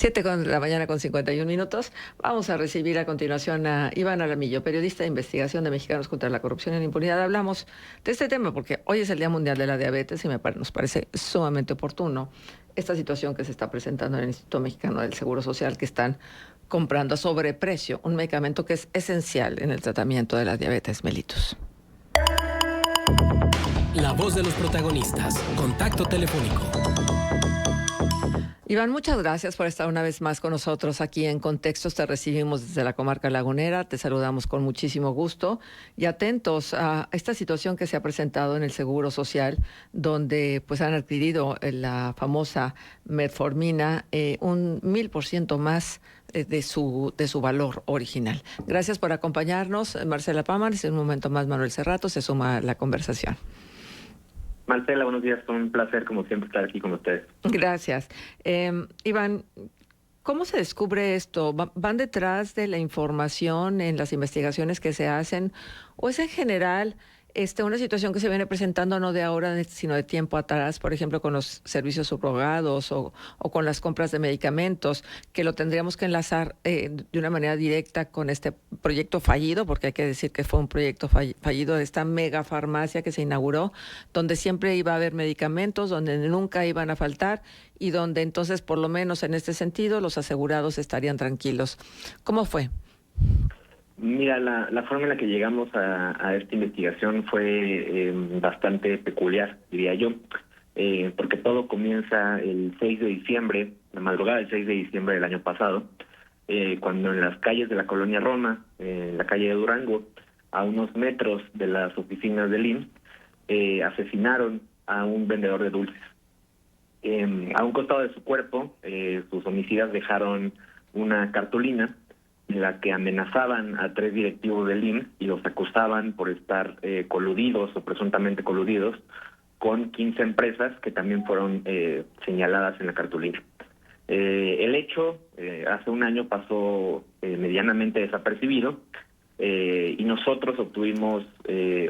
7 de la mañana con 51 minutos. Vamos a recibir a continuación a Iván Aramillo, periodista de investigación de Mexicanos contra la Corrupción y la Impunidad. Hablamos de este tema porque hoy es el Día Mundial de la Diabetes y nos parece sumamente oportuno esta situación que se está presentando en el Instituto Mexicano del Seguro Social, que están comprando a sobreprecio un medicamento que es esencial en el tratamiento de la diabetes mellitus. La voz de los protagonistas. Contacto telefónico. Iván, muchas gracias por estar una vez más con nosotros aquí en Contextos. Te recibimos desde la comarca lagunera, te saludamos con muchísimo gusto y atentos a esta situación que se ha presentado en el Seguro Social, donde pues han adquirido la famosa metformina un 1000% más de su valor original. Gracias por acompañarnos, Marcela Pámanes. En un momento más, Manuel Cerrato se suma a la conversación. Marcela, buenos días. Fue un placer, como siempre, estar aquí con ustedes. Gracias. Iván, ¿cómo se descubre esto? ¿Van detrás de la información en las investigaciones que se hacen? ¿O es en general una situación que se viene presentando no de ahora, sino de tiempo atrás, por ejemplo, con los servicios subrogados o con las compras de medicamentos, que lo tendríamos que enlazar de una manera directa con este proyecto fallido, porque hay que decir que fue un proyecto fallido de esta mega farmacia que se inauguró, donde siempre iba a haber medicamentos, donde nunca iban a faltar y donde entonces, por lo menos en este sentido, los asegurados estarían tranquilos? ¿Cómo fue? Mira, la forma en la que llegamos a esta investigación fue bastante peculiar, diría yo, porque todo comienza el 6 de diciembre, la madrugada del 6 de diciembre del año pasado, cuando en las calles de la colonia Roma, en la calle de Durango, a unos metros de las oficinas del IMSS, asesinaron a un vendedor de dulces. A un costado de su cuerpo, sus homicidas dejaron una cartulina en la que amenazaban a 3 directivos del IMSS y los acusaban por estar coludidos o presuntamente coludidos con 15 empresas que también fueron señaladas en la cartulina. El hecho hace un año pasó medianamente desapercibido y nosotros obtuvimos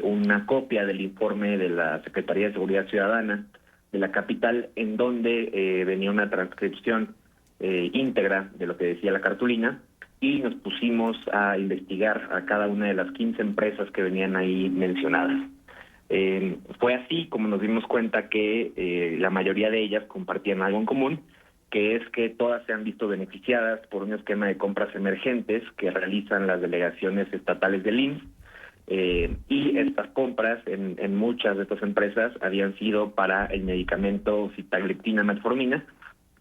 una copia del informe de la Secretaría de Seguridad Ciudadana de la capital, en donde venía una transcripción íntegra de lo que decía la cartulina, y nos pusimos a investigar a cada una de las 15 empresas que venían ahí mencionadas. Fue así como nos dimos cuenta que la mayoría de ellas compartían algo en común, que es que todas se han visto beneficiadas por un esquema de compras emergentes que realizan las delegaciones estatales del IMSS, y estas compras en muchas de estas empresas habían sido para el medicamento sitagliptina metformina,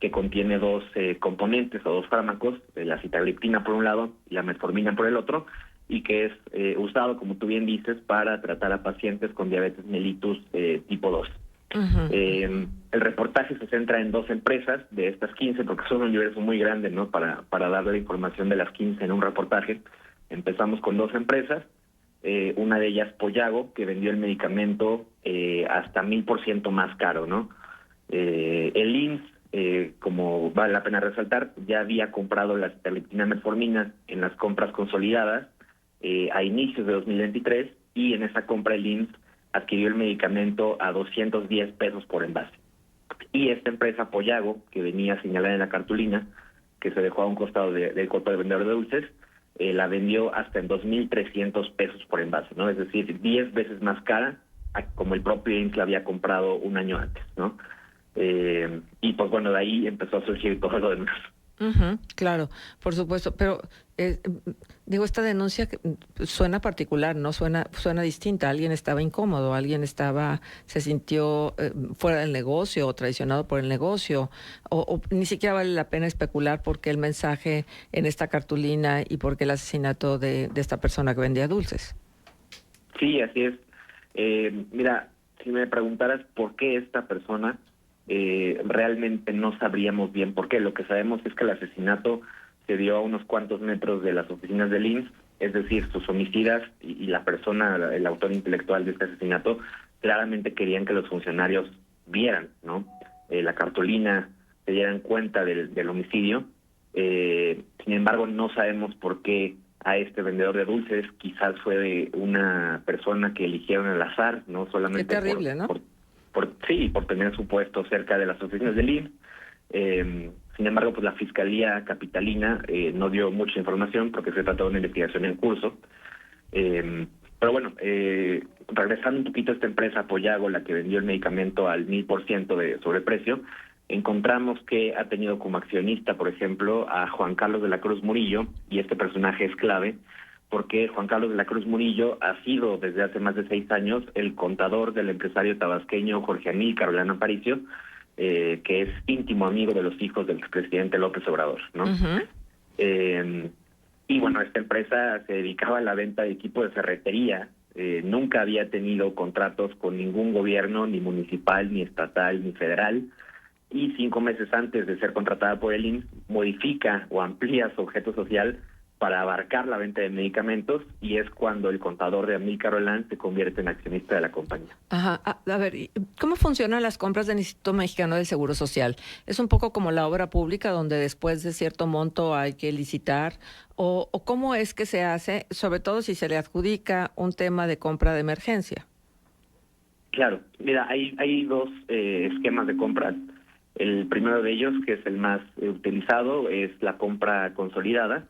que contiene dos componentes o dos fármacos, la sitagliptina por un lado y la metformina por el otro, y que es usado, como tú bien dices, para tratar a pacientes con diabetes mellitus tipo 2. Uh-huh. El reportaje se centra en 2 empresas de estas 15, porque son un universo muy grande, ¿no?, para darle la información de las 15 en un reportaje. Empezamos con 2 empresas, una de ellas Poyago, que vendió el medicamento hasta 1000% más caro, ¿no? El IMSS, como vale la pena resaltar, ya había comprado la sitagliptina metformina en las compras consolidadas a inicios de 2023, y en esa compra el IMSS adquirió el medicamento a 210 pesos por envase. Y esta empresa Poyago, que venía señalada en la cartulina, que se dejó a un costado del cuerpo de vendedor de dulces, la vendió hasta en 2,300 pesos por envase, ¿no? Es decir, 10 veces más cara como el propio IMSS la había comprado un año antes, ¿no? Y pues bueno, de ahí empezó a surgir todo lo demás. Uh-huh, claro, por supuesto, pero digo, esta denuncia suena particular, ¿no? Suena distinta. Alguien estaba incómodo, se sintió fuera del negocio o traicionado por el negocio, o ni siquiera vale la pena especular por qué el mensaje en esta cartulina y por qué el asesinato de esta persona que vendía dulces. Sí, así es. Mira, si me preguntaras por qué esta persona, realmente no sabríamos bien por qué. Lo que sabemos es que el asesinato se dio a unos cuantos metros de las oficinas del IMSS, es decir, sus homicidas y la persona, el autor intelectual de este asesinato, claramente querían que los funcionarios vieran, ¿no?, la cartulina, se dieran cuenta del homicidio. Sin embargo, no sabemos por qué a este vendedor de dulces. Quizás fue de una persona que eligieron al azar, no solamente Qué terrible, ¿no? por tener su puesto cerca de las oficinas del IMSS. Sin embargo, pues la Fiscalía Capitalina no dio mucha información porque se trata de una investigación en curso. Pero bueno, regresando un poquito a esta empresa Poyago, la que vendió el medicamento al 1000% de sobreprecio, encontramos que ha tenido como accionista, por ejemplo, a Juan Carlos de la Cruz Murillo, y este personaje es clave porque Juan Carlos de la Cruz Murillo ha sido desde hace más de 6 años el contador del empresario tabasqueño Jorge Amílcar Orellana Aparicio, que es íntimo amigo de los hijos del expresidente López Obrador, ¿no? Y bueno, esta empresa se dedicaba a la venta de equipo de ferretería, nunca había tenido contratos con ningún gobierno, ni municipal, ni estatal, ni federal, y 5 meses antes de ser contratada por el IMSS, modifica o amplía su objeto social para abarcar la venta de medicamentos, y es cuando el contador de Amílcar Orellana se convierte en accionista de la compañía. Ajá. A ver, ¿cómo funcionan las compras del Instituto Mexicano del Seguro Social? ¿Es un poco como la obra pública, donde después de cierto monto hay que licitar? ¿O cómo es que se hace, sobre todo si se le adjudica un tema de compra de emergencia? Claro, mira, hay dos esquemas de compras. El primero de ellos, que es el más utilizado, es la compra consolidada.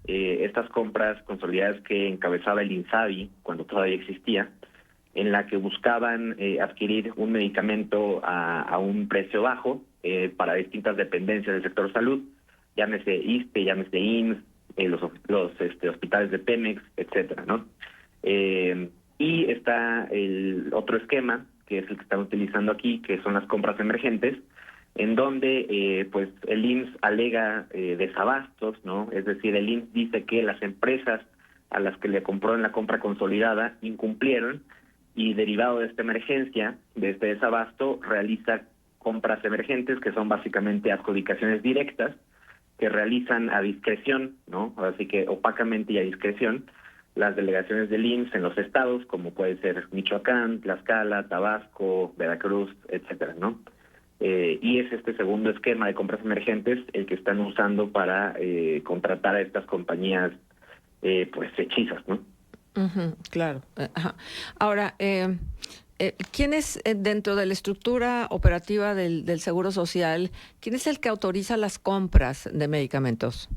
Estas compras consolidadas que encabezaba el INSABI cuando todavía existía, en la que buscaban adquirir un medicamento a un precio bajo para distintas dependencias del sector salud, llámese ISSSTE, llámese IMSS, los hospitales de Pemex, etcétera, ¿no? Y está el otro esquema, que es el que están utilizando aquí, que son las compras emergentes, en donde pues el IMSS alega desabastos, ¿no? Es decir, el IMSS dice que las empresas a las que le compró en la compra consolidada incumplieron, y derivado de esta emergencia, de este desabasto, realiza compras emergentes, que son básicamente adjudicaciones directas que realizan a discreción, ¿no? Así que opacamente y a discreción, las delegaciones del IMSS en los estados, como puede ser Michoacán, Tlaxcala, Tabasco, Veracruz, etcétera, ¿no? Y es este segundo esquema de compras emergentes el que están usando para contratar a estas compañías, pues hechizas, ¿no? Claro. Ajá. Ahora, ¿quién es dentro de la estructura operativa del Seguro Social, quién es el que autoriza las compras de medicamentos?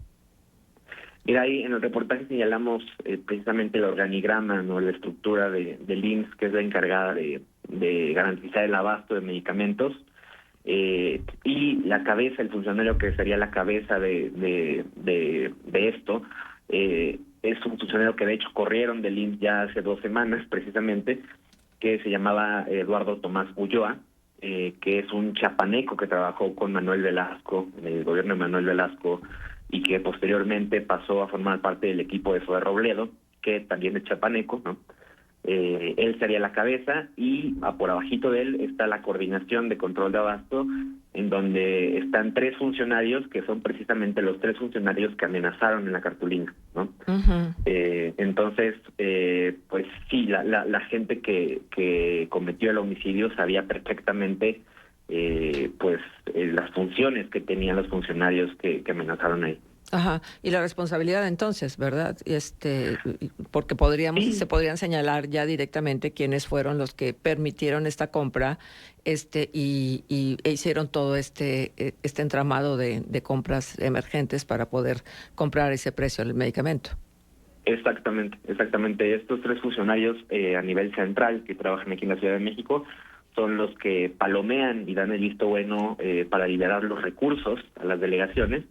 Mira, ahí en el reportaje señalamos precisamente el organigrama, ¿no? La estructura del IMSS, que es la encargada de garantizar el abasto de medicamentos, y la cabeza, el funcionario que sería la cabeza de esto, es un funcionario que de hecho corrieron del IMSS ya hace 2 semanas precisamente, que se llamaba Eduardo Tomás Ulloa, que es un chapaneco que trabajó con Manuel Velasco, en el gobierno de Manuel Velasco, y que posteriormente pasó a formar parte del equipo de Zoe Robledo, que también es chapaneco, ¿no? Él sería la cabeza, y por abajito de él está la coordinación de control de abasto, en donde están 3 funcionarios que son precisamente los 3 funcionarios que amenazaron en la cartulina, ¿no? Entonces, pues sí, la gente que cometió el homicidio sabía perfectamente las funciones que tenían los funcionarios que amenazaron ahí. Ajá, y la responsabilidad entonces, ¿verdad? Porque Sí. se podrían señalar ya directamente quiénes fueron los que permitieron esta compra, e hicieron todo este entramado de compras emergentes para poder comprar ese precio del medicamento. Exactamente. Estos 3 funcionarios a nivel central que trabajan aquí en la Ciudad de México son los que palomean y dan el visto bueno para liberar los recursos a las delegaciones,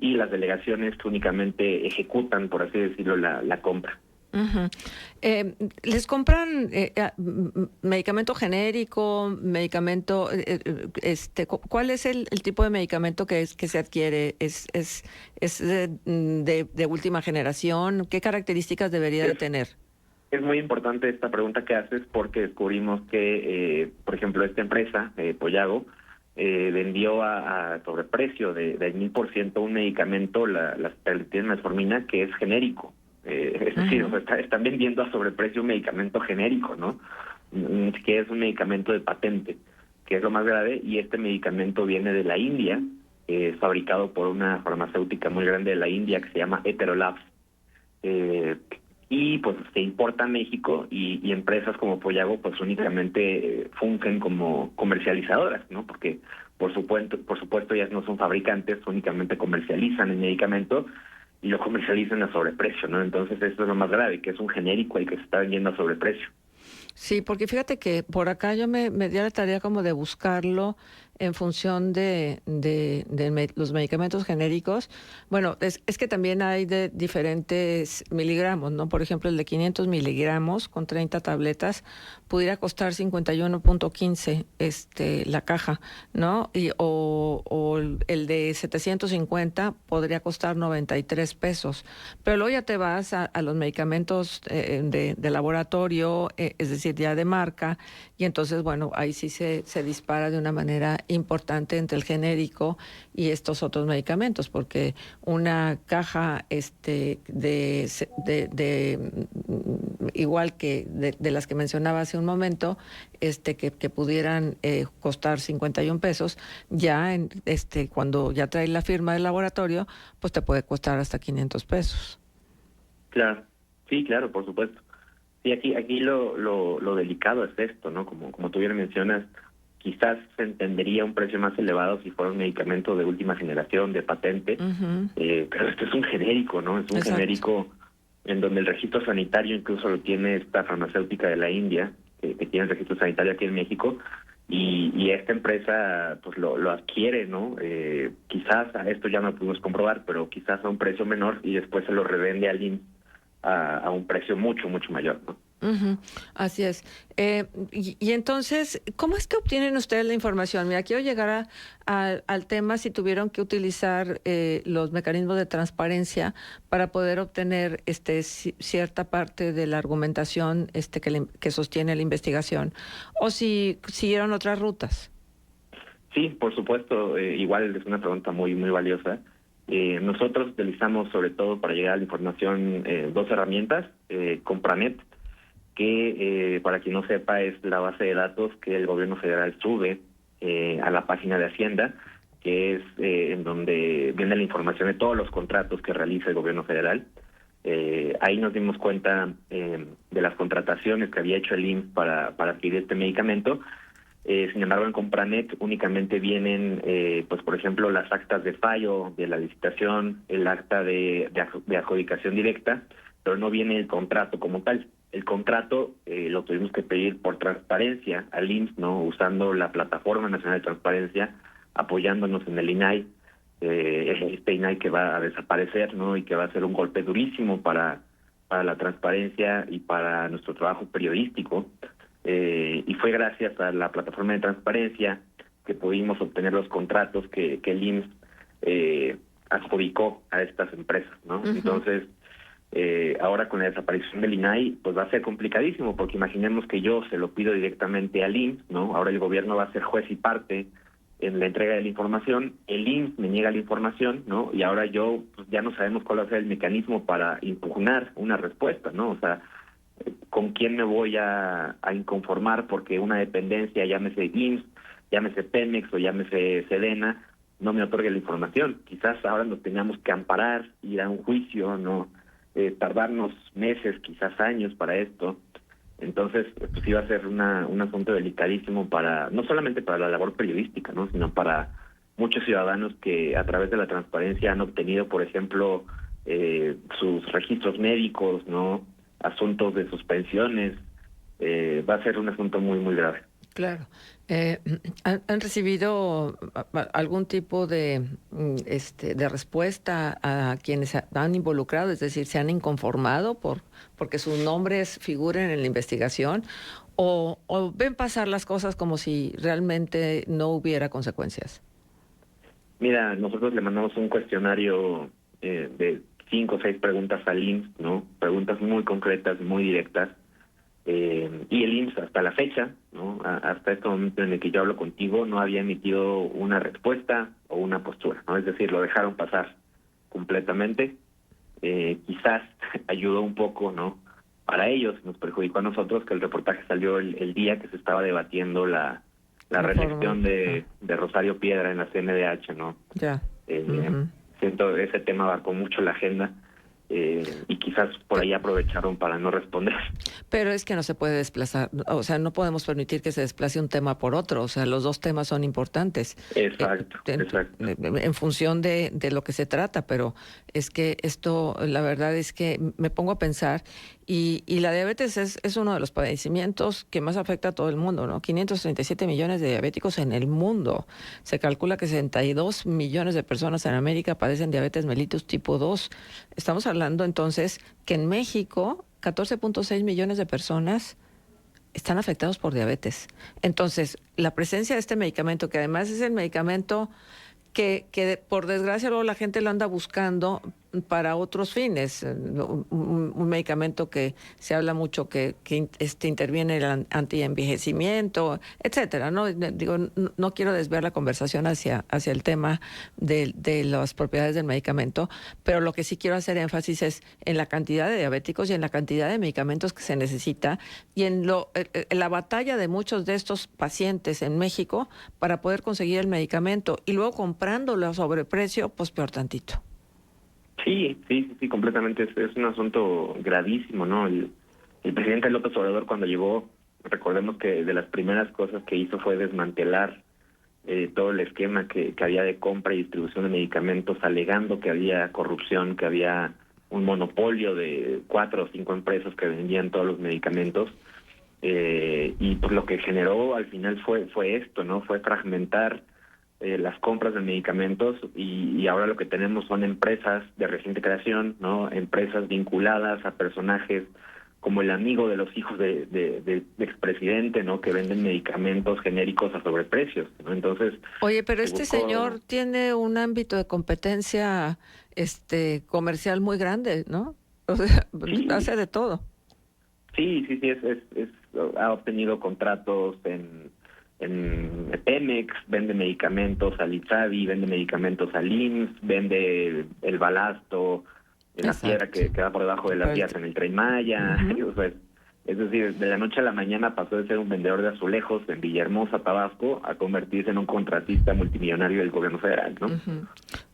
y las delegaciones que únicamente ejecutan, por así decirlo, la compra. ¿Les compran medicamento genérico, medicamento, cuál es el tipo de medicamento que se adquiere? ¿Es de última generación? ¿Qué características debería de tener? Es muy importante esta pregunta que haces, porque descubrimos que, por ejemplo, esta empresa, Poyago, vendió a sobreprecio de 1000% un medicamento, la metformina, que es genérico. Es decir, están vendiendo a sobreprecio un medicamento genérico, ¿no? Que es un medicamento de patente, que es lo más grave, y este medicamento viene de la India, fabricado por una farmacéutica muy grande de la India que se llama Eterolabs. Y pues se importa a México, y empresas como Poyago pues únicamente fungen como comercializadoras, ¿no? Porque por supuesto, ellas no son fabricantes, únicamente comercializan el medicamento y lo comercializan a sobreprecio, ¿no? Entonces esto es lo más grave, que es un genérico el que se está vendiendo a sobreprecio. Sí, porque fíjate que por acá yo me di a la tarea como de buscarlo en función de los medicamentos genéricos. Bueno, es que también hay de diferentes miligramos, ¿no? Por ejemplo, el de 500 miligramos con 30 tabletas pudiera costar 51.15 la caja, ¿no? O el de 750 podría costar 93 pesos. Pero luego ya te vas a los medicamentos de laboratorio, es decir, ya de marca, y entonces, bueno, ahí sí se dispara de una manera importante entre el genérico y estos otros medicamentos, porque una caja igual que de las que mencionaba hace un momento, que pudieran costar 51 pesos, ya cuando ya trae la firma del laboratorio, pues te puede costar hasta 500 pesos. Claro, sí, claro, por supuesto. Sí, aquí lo delicado es esto, ¿no? Como tú bien mencionas, quizás se entendería un precio más elevado si fuera un medicamento de última generación, de patente, Ujú. pero esto es un genérico, ¿no? Es un Exacto. genérico en donde el registro sanitario incluso lo tiene esta farmacéutica de la India, que tiene el registro sanitario aquí en México, y esta empresa pues lo adquiere, ¿no? Quizás a esto ya no lo pudimos comprobar, pero quizás a un precio menor y después se lo revende al IMSS a un precio mucho, mucho mayor, ¿no? Ujú, así es. Y entonces, ¿cómo es que obtienen ustedes la información? Mira, quiero llegar al tema si tuvieron que utilizar los mecanismos de transparencia para poder obtener cierta parte de la argumentación que sostiene la investigación, o si siguieron otras rutas. Sí, por supuesto, igual es una pregunta muy, muy valiosa. Nosotros utilizamos sobre todo para llegar a la información dos herramientas, Compranet, que para quien no sepa es la base de datos que el gobierno federal sube a la página de Hacienda, que es en donde viene la información de todos los contratos que realiza el gobierno federal. Ahí nos dimos cuenta de las contrataciones que había hecho el IMSS para adquirir este medicamento. Sin embargo, en Compranet únicamente vienen, pues por ejemplo, las actas de fallo de la licitación, el acta de adjudicación directa, pero no viene el contrato como tal. El contrato lo tuvimos que pedir por transparencia al IMSS, ¿no? Usando la Plataforma Nacional de Transparencia, apoyándonos en el INAI, este INAI que va a desaparecer, ¿no? Y que va a ser un golpe durísimo para la transparencia y para nuestro trabajo periodístico. Y fue gracias a la Plataforma de Transparencia que pudimos obtener los contratos que el IMSS adjudicó a estas empresas, ¿no? Ujú. Entonces, ahora con la desaparición del INAI, pues va a ser complicadísimo, porque imaginemos que yo se lo pido directamente al IMSS, ¿no? Ahora el gobierno va a ser juez y parte en la entrega de la información, el IMSS me niega la información, ¿no? Y ahora yo, pues ya no sabemos cuál va a ser el mecanismo para impugnar una respuesta, ¿no? O sea, ¿con quién me voy a inconformar porque una dependencia, llámese IMSS, llámese Pemex o llámese Sedena, no me otorgue la información? Quizás ahora nos tengamos que amparar, ir a un juicio, ¿no? Tardarnos meses, quizás años para esto. Entonces, pues sí va a ser un asunto delicadísimo para, no solamente para la labor periodística, ¿no? Sino para muchos ciudadanos que a través de la transparencia han obtenido, por ejemplo, sus registros médicos, ¿no? Asuntos de suspensiones. Va a ser un asunto muy, muy grave. Claro. ¿Han recibido algún tipo de respuesta a quienes han involucrado? Es decir, ¿se han inconformado porque sus nombres figuren en la investigación? ¿O ven pasar las cosas como si realmente no hubiera consecuencias? Mira, nosotros le mandamos un cuestionario de 5 o 6 preguntas al IMSS, ¿no? Preguntas muy concretas, muy directas. Y el IMSS hasta la fecha, ¿no? Hasta este momento en el que yo hablo contigo, no había emitido una respuesta o una postura, ¿no? Es decir, lo dejaron pasar completamente. Quizás ayudó un poco, ¿no? Para ellos, nos perjudicó a nosotros que el reportaje salió el día que se estaba debatiendo la reelección de Rosario Piedra en la CNDH, ¿no? Ya. Eh, Ujú. Siento ese tema abarcó mucho la agenda. y quizás por ahí aprovecharon para no responder. Pero es que no se puede desplazar, o sea, no podemos permitir que se desplace un tema por otro, o sea, los dos temas son importantes. Exacto, exacto. En función de lo que se trata, pero es que esto, la verdad es que me pongo a pensar, y la diabetes es uno de los padecimientos que más afecta a todo el mundo, ¿no? 537 millones de diabéticos en el mundo. Se calcula que 62 millones de personas en América padecen diabetes mellitus tipo 2. Estamos hablando entonces que en México 14.6 millones de personas están afectados por diabetes. Entonces, la presencia de este medicamento, que además es el medicamento que por desgracia luego la gente lo anda buscando para otros fines, un medicamento que se habla mucho que interviene el antienvejecimiento, etcétera, ¿no? Digo, no quiero desviar la conversación hacia el tema de las propiedades del medicamento, pero lo que sí quiero hacer énfasis es en la cantidad de diabéticos y en la cantidad de medicamentos que se necesita y en la batalla de muchos de estos pacientes en México para poder conseguir el medicamento y luego comprándolo a sobreprecio, pues peor tantito. Sí, completamente. Es un asunto gravísimo, ¿no? El presidente López Obrador, cuando llegó, recordemos que de las primeras cosas que hizo fue desmantelar todo el esquema que había de compra y distribución de medicamentos, alegando que había corrupción, que había un monopolio de 4 o 5 empresas que vendían todos los medicamentos. Y pues lo que generó al final fue esto, ¿no? Fue fragmentar las compras de medicamentos y ahora lo que tenemos son empresas de reciente creación, ¿no? Empresas vinculadas a personajes como el amigo de los hijos del expresidente, ¿no? Que venden medicamentos genéricos a sobreprecios, ¿no? Entonces, oye, pero este señor tiene un ámbito de competencia comercial muy grande, ¿no? O sea, sí, hace de todo. Sí, ha obtenido contratos en Pemex, vende medicamentos al INSABI, vende medicamentos al IMSS, vende el balasto, la piedra que va por debajo de las vías en el Tren Maya. O sea, es decir, de la noche a la mañana pasó de ser un vendedor de azulejos en Villahermosa, Tabasco, a convertirse en un contratista multimillonario del gobierno federal, ¿no?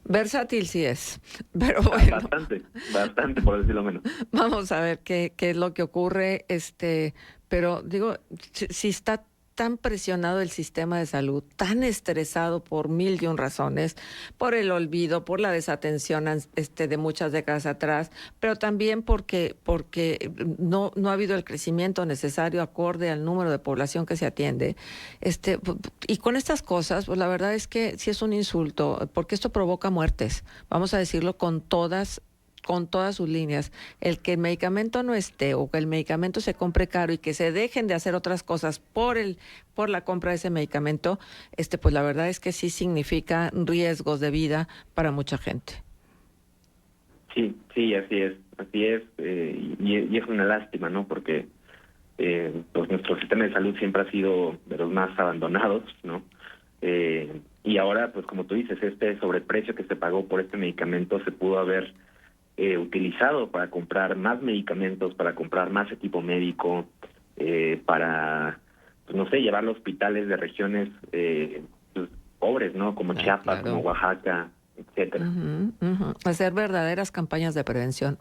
Versátil sí es, pero bueno. Bastante, por decirlo menos. Vamos a ver qué es lo que ocurre, pero digo, si está tan presionado el sistema de salud, tan estresado por 1001 razones, por el olvido, por la desatención de muchas décadas atrás, pero también porque no ha habido el crecimiento necesario acorde al número de población que se atiende. Y con estas cosas, pues la verdad es que sí es un insulto, porque esto provoca muertes, vamos a decirlo con todas sus líneas. El que el medicamento no esté o que el medicamento se compre caro y que se dejen de hacer otras cosas por la compra de ese medicamento, pues la verdad es que sí significa riesgos de vida para mucha gente. Sí, así es, y es una lástima, ¿no? Porque pues nuestro sistema de salud siempre ha sido de los más abandonados, ¿no? Y ahora, pues como tú dices, este sobreprecio que se pagó por este medicamento se pudo haber utilizado para comprar más medicamentos, para comprar más equipo médico, para, pues no sé, llevarlo a hospitales de regiones pues, pobres, ¿no? Como Chiapas, claro, como Oaxaca, etcétera. Hacer verdaderas campañas de prevención,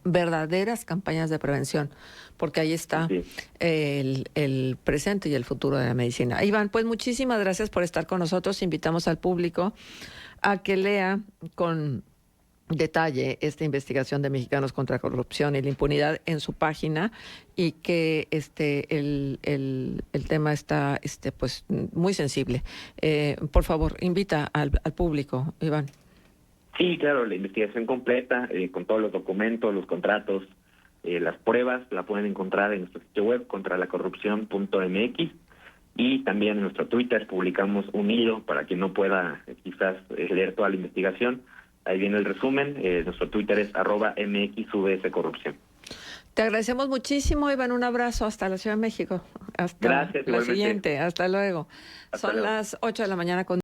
porque ahí está el presente y el futuro de la medicina. Iván, pues muchísimas gracias por estar con nosotros. Invitamos al público a que lea con detalle esta investigación de Mexicanos contra Corrupción y la Impunidad en su página, y que el tema está pues muy sensible. Por favor, invita al público, Iván. Sí, claro, la investigación completa, con todos los documentos, los contratos, las pruebas, la pueden encontrar en nuestro sitio web, contralacorrupción.mx, y también en nuestro Twitter publicamos un hilo para quien no pueda quizás leer toda la investigación. Ahí viene el resumen. Nuestro Twitter es @MXUDScorrupción. Te agradecemos muchísimo, Iván. Un abrazo hasta la Ciudad de México. Hasta Gracias, la siguiente. Hasta luego. Son las 8 de la mañana con